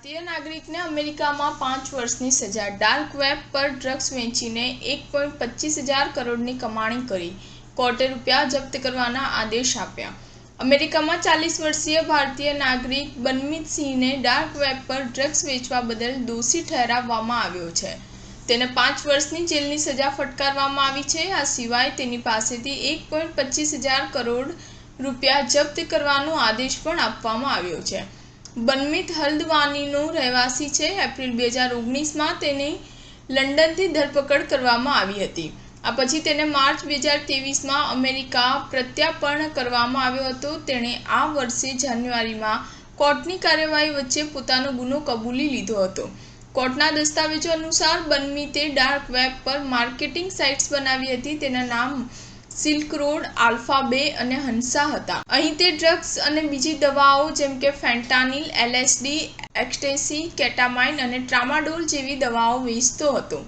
ભારતીય નાગરિકને અમેરિકામાં 5 વર્ષની સજા, ડાર્ક વેબ પર ડ્રગ્સ વેચીને 1.25 કરોડની કમાણી કરી, કોર્ટે રૂપિયા જપ્ત કરવાના આદેશ આપ્યા। અમેરિકામાં 40 વર્ષીય ભારતીય નાગરિક બનમીત સિંહને ડાર્ક વેબ પર ડ્રગ્સ વેચવા બદલ દોષી ઠેરવવામાં આવ્યો છે। તેને 5 વર્ષની જેલની સજા ફટકારવામાં આવી છે। આ સિવાય તેની પાસેથી 1.25 કરોડ રૂપિયા જપ્ત કરવાનો આદેશ પણ આપવામાં આવ્યો છે। બનમીત હલ્દવાનીનો રહેવાસી છે। એપ્રિલ 2019માં તેની લંડનથી ધરપકડ કરવામાં આવી હતી। આ પછી તેને માર્ચ 2023માં અમેરિકા પ્રત્યાર્પણ કરવામાં આવ્યો હતો। તેણે આ વર્ષે જાન્યુઆરીમાં કોર્ટની કાર્યવાહી વચ્ચે પોતાનો ગુનો કબૂલી લીધો હતો। કોર્ટના દસ્તાવેજો અનુસાર બનમીતે ડાર્ક વેબ પર માર્કેટિંગ સાઇટ્સ બનાવી હતી। તેના નામ સિલ્ક રોડ, આલ્ફા-બે અને હંસા હતા। અહીં તે ડ્રગ્સ અને બીજી દવાઓ જેમ કે ફેન્ટાનિલ, LSD, એક્સ્ટેસી, કેટામાઇન અને ટ્રામાડોલ જેવી દવાઓ વેચતો હતો।